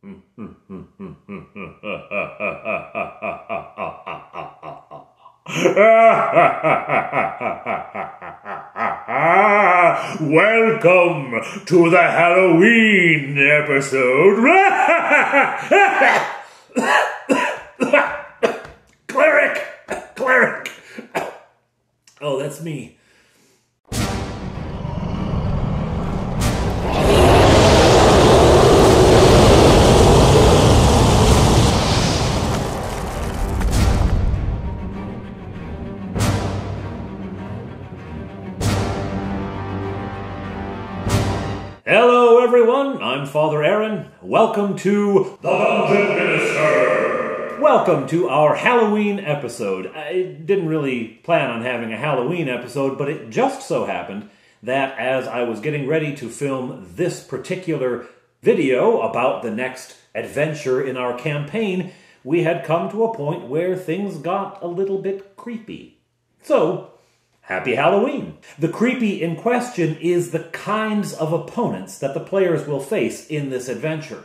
Welcome to the Halloween episode. Cleric. Oh, that's me. Hello everyone, I'm Father Aaron. Welcome to The Dungeon Minister. Welcome to our Halloween episode. I didn't really plan on having a Halloween episode, but it just so happened that as I was getting ready to film this particular video about the next adventure in our campaign, we had come to a point where things got a little bit creepy. So, happy Halloween! The creepy in question is the kinds of opponents that the players will face in this adventure.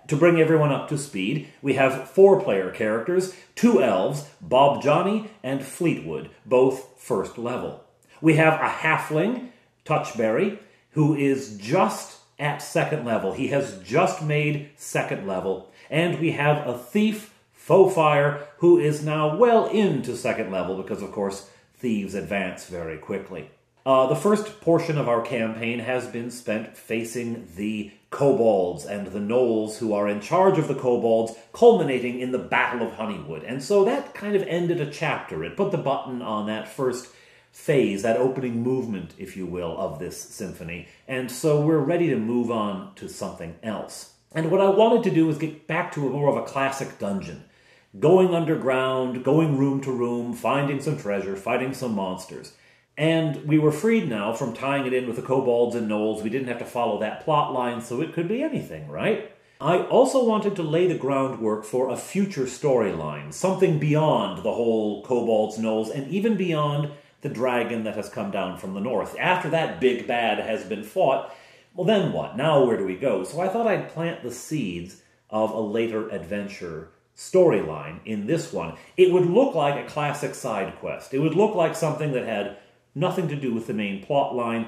To bring everyone up to speed, we have 4 player characters, 2 elves, Bob Johnny and Fleetwood, both first level. We have a halfling, Touchberry, who is just at 2nd level. He has just made 2nd level. And we have a thief, Faux-Fire, who is now well into 2nd level because, of course, thieves advance very quickly. The first portion of our campaign has been spent facing the kobolds and the gnolls who are in charge of the kobolds, culminating in the Battle of Honeywood. And so that kind of ended a chapter. It put the button on that first phase, that opening movement, if you will, of this symphony. And so we're ready to move on to something else. And what I wanted to do was get back to more of a classic dungeon. Going underground, going room to room, finding some treasure, fighting some monsters. And we were freed now from tying it in with the kobolds and gnolls. We didn't have to follow that plot line, so it could be anything, right? I also wanted to lay the groundwork for a future storyline, something beyond the whole kobolds, gnolls, and even beyond the dragon that has come down from the north. After that big bad has been fought, well then what? Now where do we go? So I thought I'd plant the seeds of a later adventure storyline in this one. It would look like a classic side quest. It would look like something that had nothing to do with the main plot line,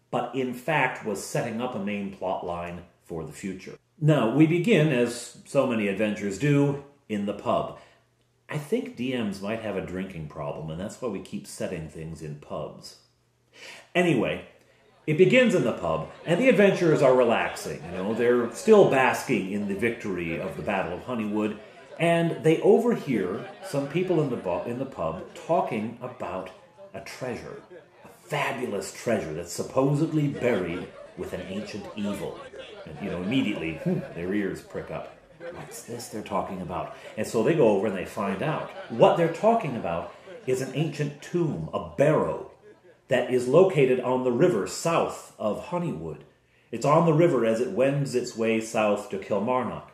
but in fact was setting up a main plot line for the future. Now, we begin, as so many adventures do, in the pub. I think DMs might have a drinking problem, and that's why we keep setting things in pubs. Anyway, it begins in the pub, and the adventurers are relaxing. You know, they're still basking in the victory of the Battle of Honeywood, and they overhear some people in the pub talking about a treasure, a fabulous treasure that's supposedly buried with an ancient evil. And, you know, immediately, their ears prick up. What's this they're talking about? And so they go over and they find out. What they're talking about is an ancient tomb, a barrow, that is located on the river south of Honeywood. It's on the river as it wends its way south to Kilmarnock.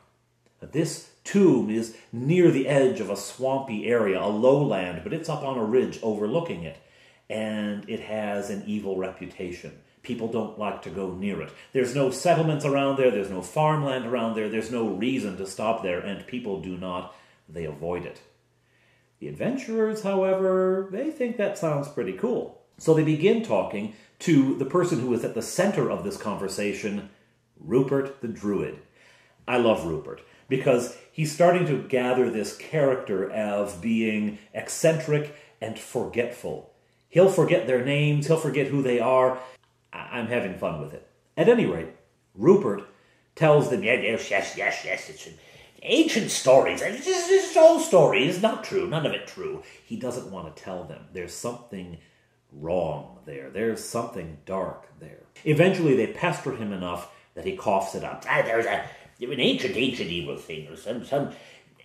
This tomb is near the edge of a swampy area, a lowland, but it's up on a ridge overlooking it. And it has an evil reputation. People don't like to go near it. There's no settlements around there, there's no farmland around there, there's no reason to stop there, and people do not. They avoid it. The adventurers, however, they think that sounds pretty cool. So they begin talking to the person who is at the center of this conversation, Rupert the Druid. I love Rupert, because he's starting to gather this character of being eccentric and forgetful. He'll forget their names, he'll forget who they are. I'm having fun with it. At any rate, Rupert tells them, yes, it's ancient stories. It's all stories. It's not true, none of it true. He doesn't want to tell them. There's something wrong there. There's something dark there. Eventually, they pester him enough that he coughs it up. There's an ancient evil thing. Some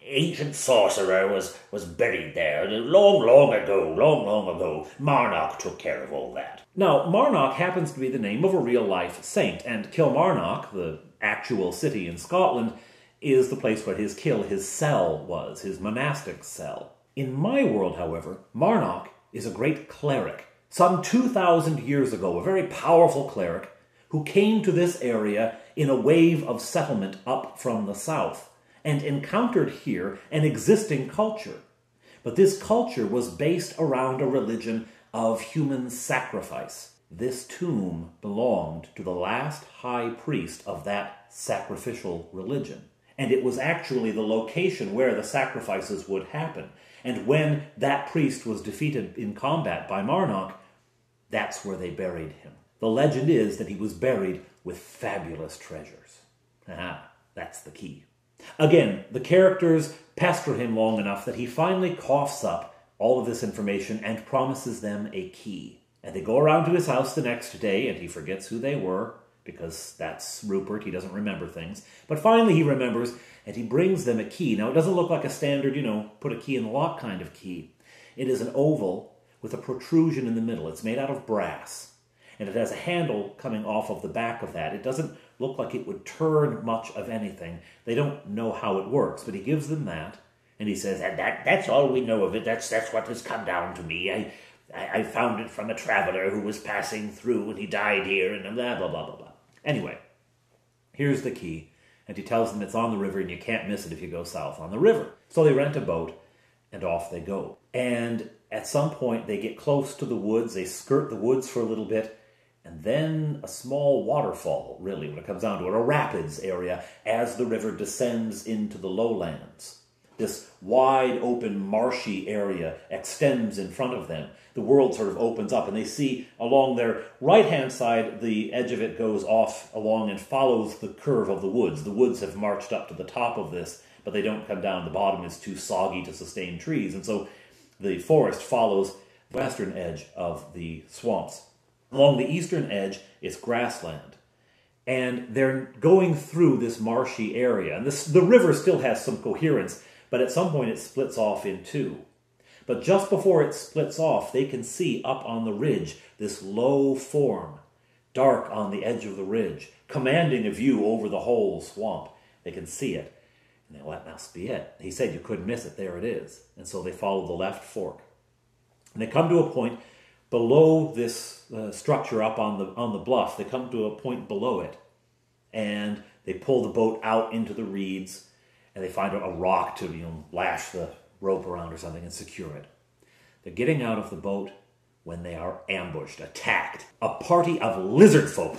ancient sorcerer was buried there long ago. Marnock took care of all that. Now, Marnock happens to be the name of a real-life saint, and Kilmarnock, the actual city in Scotland, is the place where his cell was, his monastic cell. In my world, however, Marnock is a great cleric. Some 2,000 years ago, a very powerful cleric who came to this area in a wave of settlement up from the south and encountered here an existing culture. But this culture was based around a religion of human sacrifice. This tomb belonged to the last high priest of that sacrificial religion. And it was actually the location where the sacrifices would happen. And when that priest was defeated in combat by Marduk, that's where they buried him. The legend is that he was buried with fabulous treasures. Aha, that's the key. Again, the characters pester him long enough that he finally coughs up all of this information and promises them a key. And they go around to his house the next day, and he forgets who they were, because that's Rupert, he doesn't remember things. But finally he remembers, and he brings them a key. Now, it doesn't look like a standard, put a key in the lock kind of key. It is an oval with a protrusion in the middle. It's made out of brass, and it has a handle coming off of the back of that. It doesn't look like it would turn much of anything. They don't know how it works, but he gives them that, and he says, and that's all we know of it. That's what has come down to me. I found it from a traveler who was passing through, and he died here, and blah, blah, blah, blah, blah. Anyway, here's the key, and he tells them it's on the river, and you can't miss it if you go south on the river. So they rent a boat, and off they go. And at some point, they get close to the woods, they skirt the woods for a little bit, and then a small waterfall, really, when it comes down to it, a rapids area, as the river descends into the lowlands. This wide open marshy area extends in front of them. The world sort of opens up, and they see along their right-hand side, the edge of it goes off along and follows the curve of the woods. The woods have marched up to the top of this, but they don't come down. The bottom is too soggy to sustain trees, and so the forest follows the western edge of the swamps. Along the eastern edge is grassland, and they're going through this marshy area. And the river still has some coherence, but at some point it splits off in two. But just before it splits off, they can see up on the ridge this low form, dark on the edge of the ridge, commanding a view over the whole swamp. They can see it. And they, well, that must be it. He said you couldn't miss it. There it is. And so they follow the left fork. And they come to a point below this structure up on the bluff. They come to a point below it. And they pull the boat out into the reeds. And they find a rock to lash the rope around or something and secure it. They're getting out of the boat when they are ambushed, attacked. A party of lizard folk.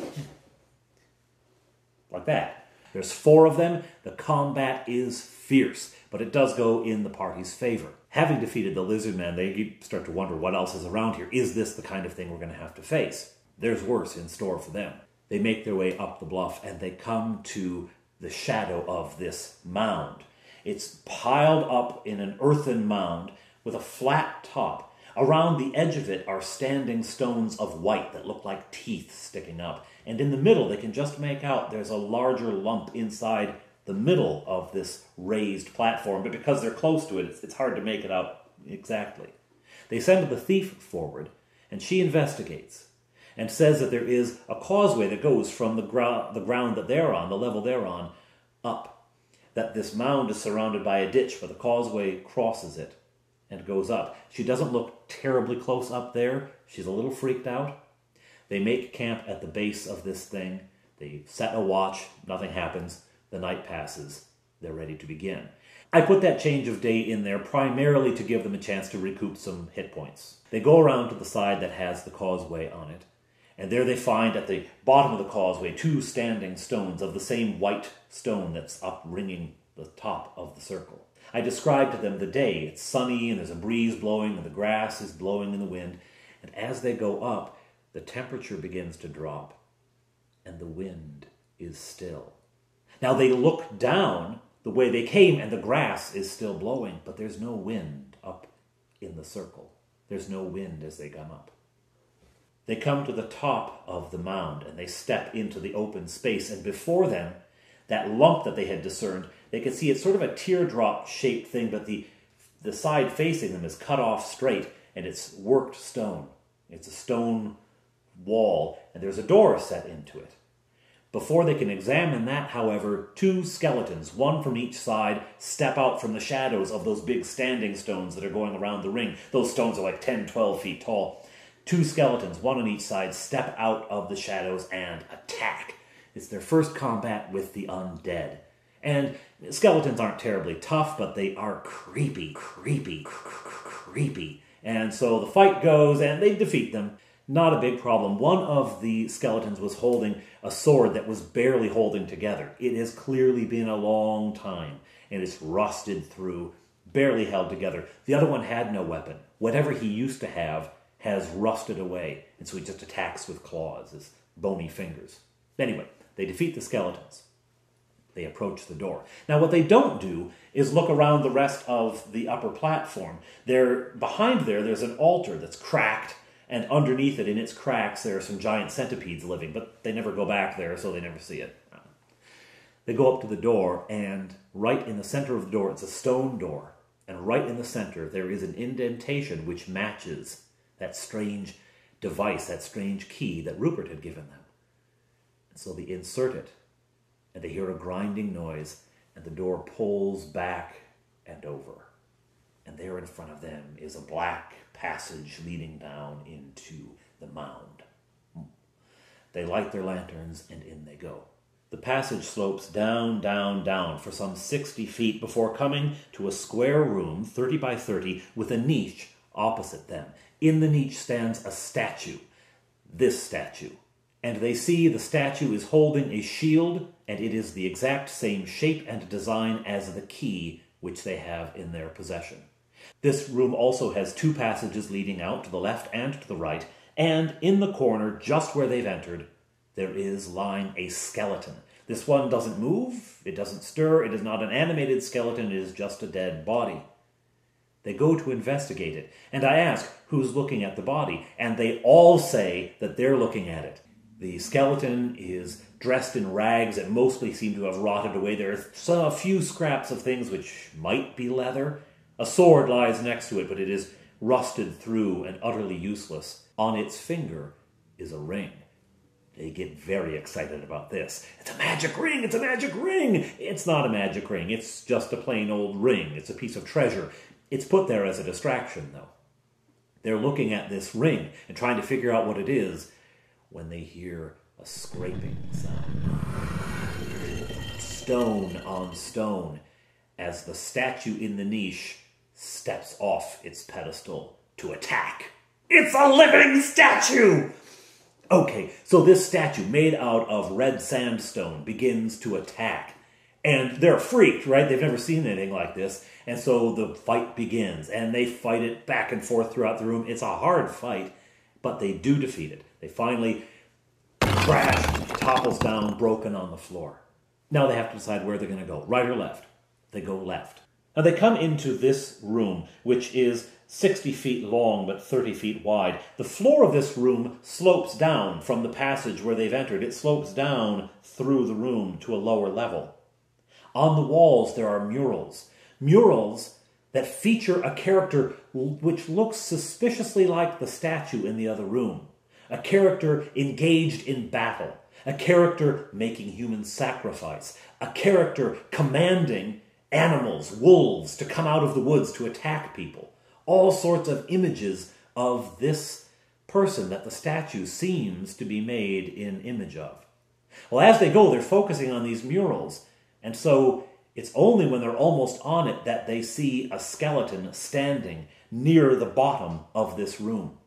Like that. There's 4 of them. The combat is fierce, but it does go in the party's favor. Having defeated the lizard men, they start to wonder what else is around here. Is this the kind of thing we're going to have to face? There's worse in store for them. They make their way up the bluff, and they come to the shadow of this mound. It's piled up in an earthen mound with a flat top. Around the edge of it are standing stones of white that look like teeth sticking up. And in the middle, they can just make out there's a larger lump inside the middle of this raised platform. But because they're close to it, it's hard to make it out exactly. They send the thief forward, and she investigates and says that there is a causeway that goes from the ground that they're on, the level they're on, up. That this mound is surrounded by a ditch, but the causeway crosses it and goes up. She doesn't look terribly close up there. She's a little freaked out. They make camp at the base of this thing. They set a watch. Nothing happens. The night passes. They're ready to begin. I put that change of day in there primarily to give them a chance to recoup some hit points. They go around to the side that has the causeway on it. And there they find at the bottom of the causeway 2 standing stones of the same white stone that's up ringing the top of the circle. I described to them the day. It's sunny and there's a breeze blowing and the grass is blowing in the wind. And as they go up, the temperature begins to drop and the wind is still. Now they look down the way they came and the grass is still blowing, but there's no wind up in the circle. There's no wind as they come up. They come to the top of the mound and they step into the open space, and before them, that lump that they had discerned, they could see it's sort of a teardrop-shaped thing, but the side facing them is cut off straight, and it's worked stone. It's a stone wall, and there's a door set into it. Before they can examine that, however, 2 skeletons, one from each side, step out from the shadows of those big standing stones that are going around the ring. Those stones are like 10, 12 feet tall. 2 skeletons, one on each side, step out of the shadows and attack. It's their first combat with the undead. And skeletons aren't terribly tough, but they are creepy. And so the fight goes, and they defeat them. Not a big problem. One of the skeletons was holding a sword that was barely holding together. It has clearly been a long time, and it's rusted through, barely held together. The other one had no weapon. Whatever he used to have has rusted away, and so he just attacks with claws, his bony fingers. Anyway, they defeat the skeletons. They approach the door. Now, what they don't do is look around the rest of the upper platform. Behind there's an altar that's cracked, and underneath it, in its cracks, there are some giant centipedes living, but they never go back there, so they never see it. They go up to the door, and right in the center of the door, it's a stone door, and right in the center, there is an indentation which matches that strange device, that strange key that Rupert had given them. And so they insert it, and they hear a grinding noise, and the door pulls back and over. And there in front of them is a black passage leading down into the mound. They light their lanterns, and in they go. The passage slopes down, down, down for some 60 feet before coming to a square room, 30 by 30, with a niche opposite them. In the niche stands a statue, this statue. And they see the statue is holding a shield, and it is the exact same shape and design as the key which they have in their possession. This room also has 2 passages leading out to the left and to the right, and in the corner, just where they've entered, there is lying a skeleton. This one doesn't move, it doesn't stir, it is not an animated skeleton, it is just a dead body. They go to investigate it, and I ask who's looking at the body, and they all say that they're looking at it. The skeleton is dressed in rags that mostly seem to have rotted away. There are a few scraps of things which might be leather. A sword lies next to it, but it is rusted through and utterly useless. On its finger is a ring. They get very excited about this. It's a magic ring! It's a magic ring! It's not a magic ring. It's just a plain old ring. It's a piece of treasure. It's put there as a distraction, though. They're looking at this ring and trying to figure out what it is when they hear a scraping sound. Stone on stone, as the statue in the niche steps off its pedestal to attack. It's a living statue! Okay, so this statue made out of red sandstone begins to attack. And they're freaked, right? They've never seen anything like this. And so the fight begins, and they fight it back and forth throughout the room. It's a hard fight, but they do defeat it. They finally crash, topples down, broken on the floor. Now they have to decide where they're going to go, right or left. They go left. Now they come into this room, which is 60 feet long but 30 feet wide. The floor of this room slopes down from the passage where they've entered. It slopes down through the room to a lower level. On the walls there are murals. Murals that feature a character which looks suspiciously like the statue in the other room. A character engaged in battle. A character making human sacrifice. A character commanding animals, wolves, to come out of the woods to attack people. All sorts of images of this person that the statue seems to be made in image of. Well, as they go, they're focusing on these murals, and so it's only when they're almost on it that they see a skeleton standing near the bottom of this room.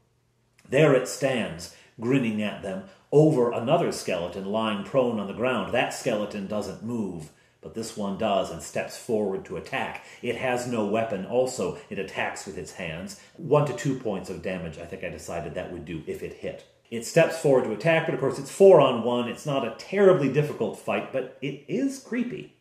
There it stands, grinning at them, over another skeleton lying prone on the ground. That skeleton doesn't move, but this one does and steps forward to attack. It has no weapon also. It attacks with its hands. 1 to 2 points of damage, I think I decided that would do if it hit. It steps forward to attack, but of course it's 4-on-1. It's not a terribly difficult fight, but it is creepy.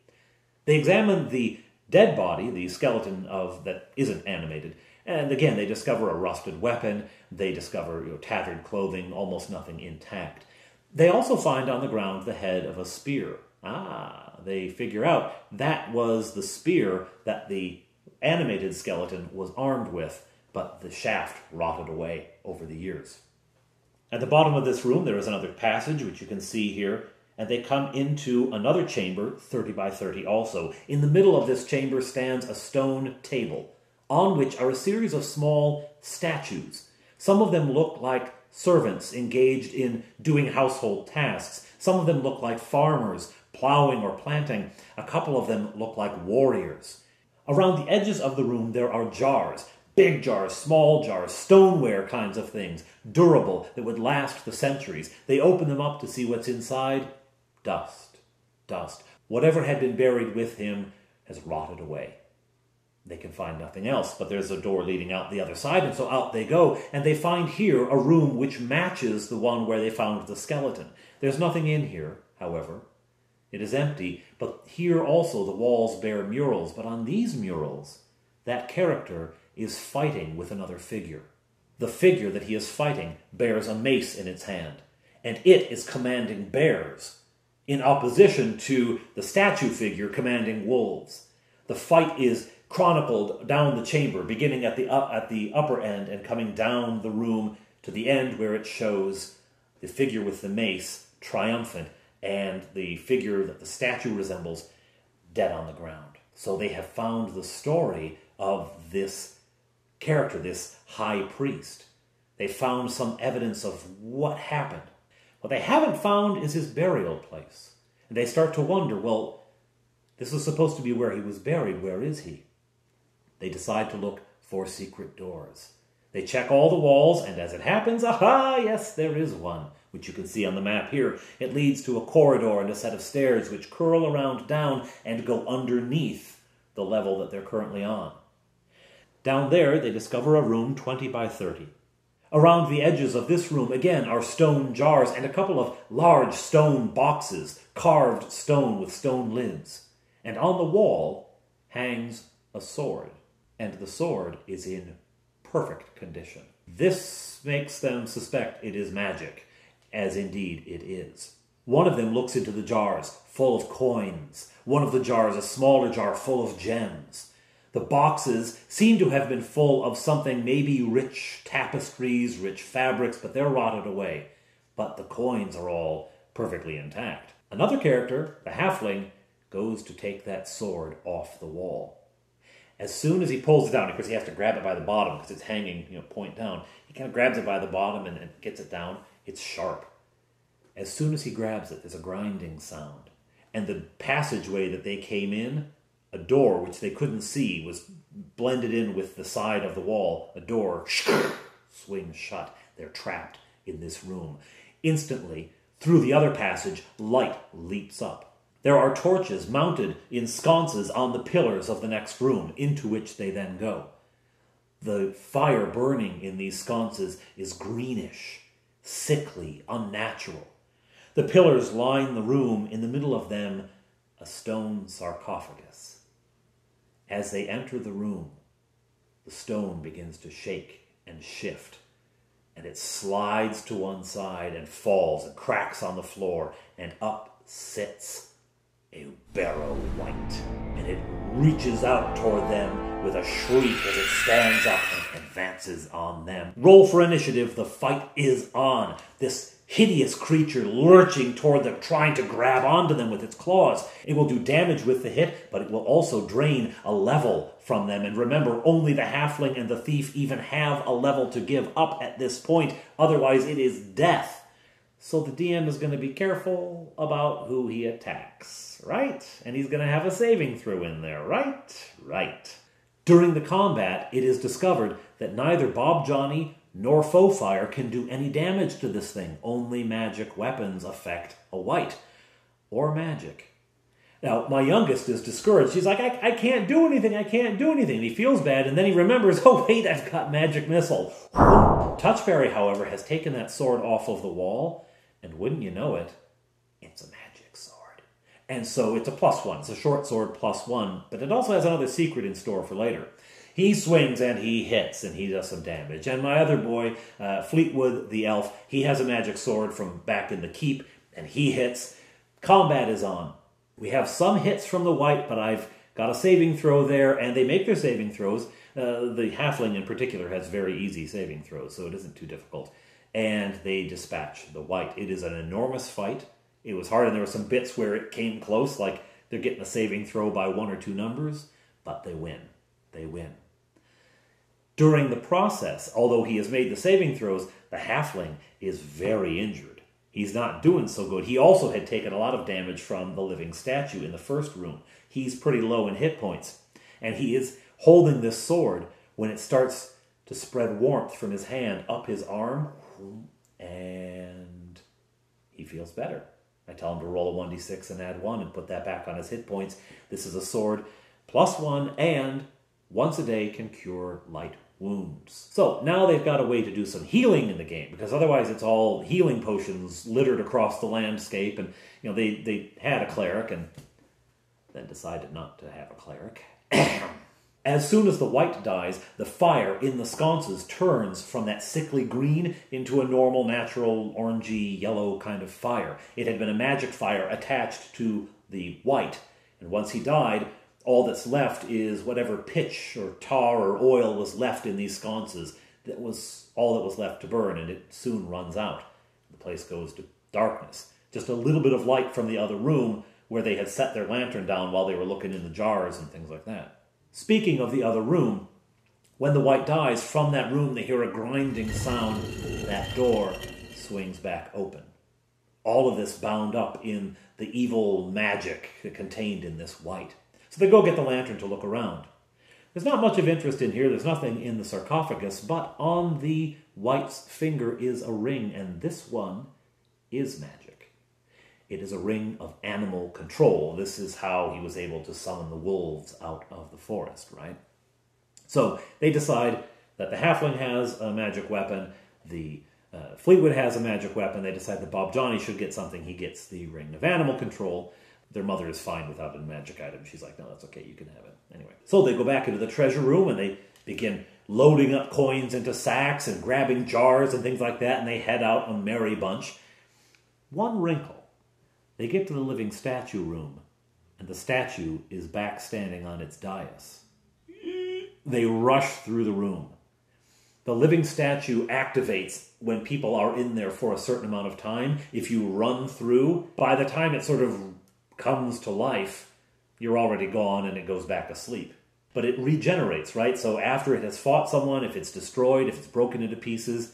They examine the dead body, the skeleton that isn't animated, and again they discover a rusted weapon. They discover tattered clothing, almost nothing intact. They also find on the ground the head of a spear. They figure out that was the spear that the animated skeleton was armed with, but the shaft rotted away over the years. At the bottom of this room there is another passage, which you can see here, and they come into another chamber, 30 by 30 also. In the middle of this chamber stands a stone table, on which are a series of small statues. Some of them look like servants engaged in doing household tasks. Some of them look like farmers, plowing or planting. A couple of them look like warriors. Around the edges of the room there are jars. Big jars, small jars, stoneware kinds of things, durable, that would last for centuries. They open them up to see what's inside. Dust. Dust. Whatever had been buried with him has rotted away. They can find nothing else, but there's a door leading out the other side, and so out they go, and they find here a room which matches the one where they found the skeleton. There's nothing in here, however. It is empty, but here also the walls bear murals, but on these murals, that character is fighting with another figure. The figure that he is fighting bears a mace in its hand, and it is commanding bears, in opposition to the statue figure commanding wolves. The fight is chronicled down the chamber, beginning at the upper end and coming down the room to the end where it shows the figure with the mace triumphant and the figure that the statue resembles dead on the ground. So they have found the story of this character, this high priest. They found some evidence of what happened. What they haven't found is his burial place. And they start to wonder, well, this is supposed to be where he was buried. Where is he? They decide to look for secret doors. They check all the walls, and as it happens, aha, yes, there is one, which you can see on the map here. It leads to a corridor and a set of stairs which curl around down and go underneath the level that they're currently on. Down there, they discover a room 20 by 30. Around the edges of this room, again, are stone jars and a couple of large stone boxes, carved stone with stone lids. And on the wall hangs a sword, and the sword is in perfect condition. This makes them suspect it is magic, as indeed it is. One of them looks into the jars, full of coins. One of the jars, a smaller jar, full of gems. The boxes seem to have been full of something, maybe rich tapestries, rich fabrics, but they're rotted away. But the coins are all perfectly intact. Another character, the halfling, goes to take that sword off the wall. As soon as he pulls it down, of course he has to grab it by the bottom because it's hanging, point down. He kind of grabs it by the bottom and gets it down. It's sharp. As soon as he grabs it, there's a grinding sound. And the passageway that they came in, a door which they couldn't see, was blended in with the side of the wall. A door swings shut. They're trapped in this room. Instantly, through the other passage, light leaps up. There are torches mounted in sconces on the pillars of the next room, into which they then go. The fire burning in these sconces is greenish, sickly, unnatural. The pillars line the room, in the middle of them, a stone sarcophagus. As they enter the room, the stone begins to shake and shift, and it slides to one side and falls and cracks on the floor, and up sits a barrow Wight, and it reaches out toward them with a shriek as it stands up and advances on them. Roll for initiative. The fight is on. This hideous creature lurching toward them, trying to grab onto them with its claws. It will do damage with the hit, but it will also drain a level from them. And remember, only the halfling and the thief even have a level to give up at this point. Otherwise, it is death. So the DM is going to be careful about who he attacks, right? And he's going to have a saving throw in there, right? Right. During the combat, it is discovered that neither Bob Johnny nor foe fire can do any damage to this thing. Only magic weapons affect a Wight, or magic. Now, my youngest is discouraged. She's like, I can't do anything, I can't do anything. And he feels bad, and then he remembers, oh wait, I've got magic missile. Touch Fairy, however, has taken that sword off of the wall, and wouldn't you know it, it's a magic sword. And so it's a +1. It's a short sword +1, but it also has another secret in store for later. He swings and he hits and he does some damage. And my other boy, Fleetwood the elf, he has a magic sword from back in the keep and he hits. Combat is on. We have some hits from the Wight, but I've got a saving throw there, and they make their saving throws. The halfling in particular has very easy saving throws, so it isn't too difficult. And they dispatch the Wight. It is an enormous fight. It was hard, and there were some bits where it came close, like they're getting a saving throw by 1 or 2 numbers, but they win. They win. During the process, although he has made the saving throws, the halfling is very injured. He's not doing so good. He also had taken a lot of damage from the living statue in the first room. He's pretty low in hit points. And he is holding this sword when it starts to spread warmth from his hand up his arm, and he feels better. I tell him to roll a 1d6 and add 1 and put that back on his hit points. This is a sword +1 and once a day can cure light wounds. So now they've got a way to do some healing in the game, because otherwise it's all healing potions littered across the landscape. And they had a cleric and then decided not to have a cleric. As soon as the Wight dies, the fire in the sconces turns from that sickly green into a normal, natural, orangey, yellow kind of fire. It had been a magic fire attached to the Wight, and once he died, all that's left is whatever pitch or tar or oil was left in these sconces. That was all that was left to burn, and it soon runs out. The place goes to darkness. Just a little bit of light from the other room where they had set their lantern down while they were looking in the jars and things like that. Speaking of the other room, when the Wight dies, from that room they hear a grinding sound. That door swings back open. All of this bound up in the evil magic contained in this Wight. So they go get the lantern to look around. There's not much of interest in here. There's nothing in the sarcophagus, but on the Wight's finger is a ring, and this one is magic. It is a ring of animal control. This is how he was able to summon the wolves out of the forest, right? So they decide that the halfling has a magic weapon, the Fleetwood has a magic weapon. They decide that Bob Johnny should get something. He gets the ring of animal control. Their mother is fine without a magic item. She's like, no, that's okay, you can have it. Anyway, so they go back into the treasure room and they begin loading up coins into sacks and grabbing jars and things like that, and they head out a merry bunch. One wrinkle. They get to the living statue room, and the statue is back standing on its dais. They rush through the room. The living statue activates when people are in there for a certain amount of time. If you run through, by the time it sort of comes to life, you're already gone and it goes back asleep. But it regenerates, right? So after it has fought someone, if it's destroyed, if it's broken into pieces,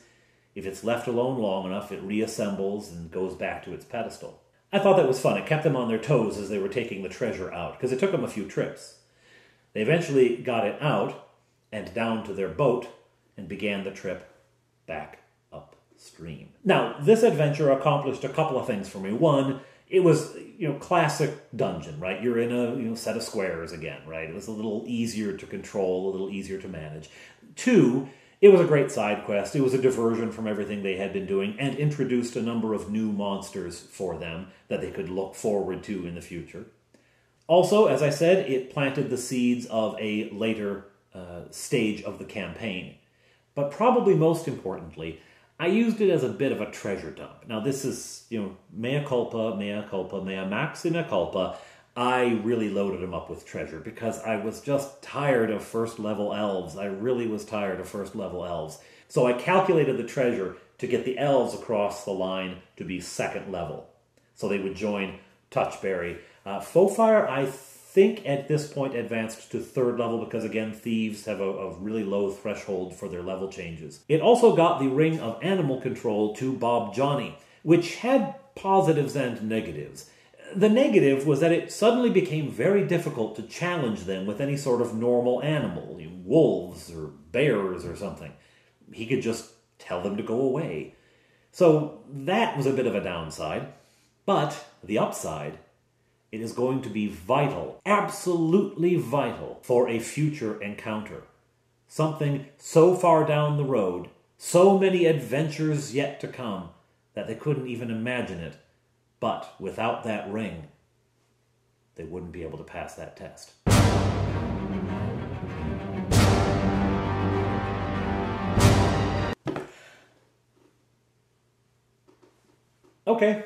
if it's left alone long enough, it reassembles and goes back to its pedestal. I thought that was fun. It kept them on their toes as they were taking the treasure out, because it took them a few trips. They eventually got it out and down to their boat and began the trip back upstream. Now, this adventure accomplished a couple of things for me. One, it was, classic dungeon, right? You're in a, set of squares again, right? It was a little easier to control, a little easier to manage. Two, it was a great side quest. It was a diversion from everything they had been doing and introduced a number of new monsters for them that they could look forward to in the future. Also, as I said, it planted the seeds of a later stage of the campaign. But probably most importantly, I used it as a bit of a treasure dump. Now this is, mea culpa, mea maxima culpa. I really loaded them up with treasure because I was just tired of first level elves. I really was tired of first level elves. So I calculated the treasure to get the elves across the line to be second level. So they would join Touchberry. Faux-Fire, I think at this point advanced to third level because, again, thieves have a really low threshold for their level changes. It also got the Ring of Animal Control to Bob Johnny, which had positives and negatives. The negative was that it suddenly became very difficult to challenge them with any sort of normal animal, wolves or bears or something. He could just tell them to go away. So that was a bit of a downside. But the upside, it is going to be vital, absolutely vital, for a future encounter. Something so far down the road, so many adventures yet to come, that they couldn't even imagine it. But without that ring, they wouldn't be able to pass that test. Okay,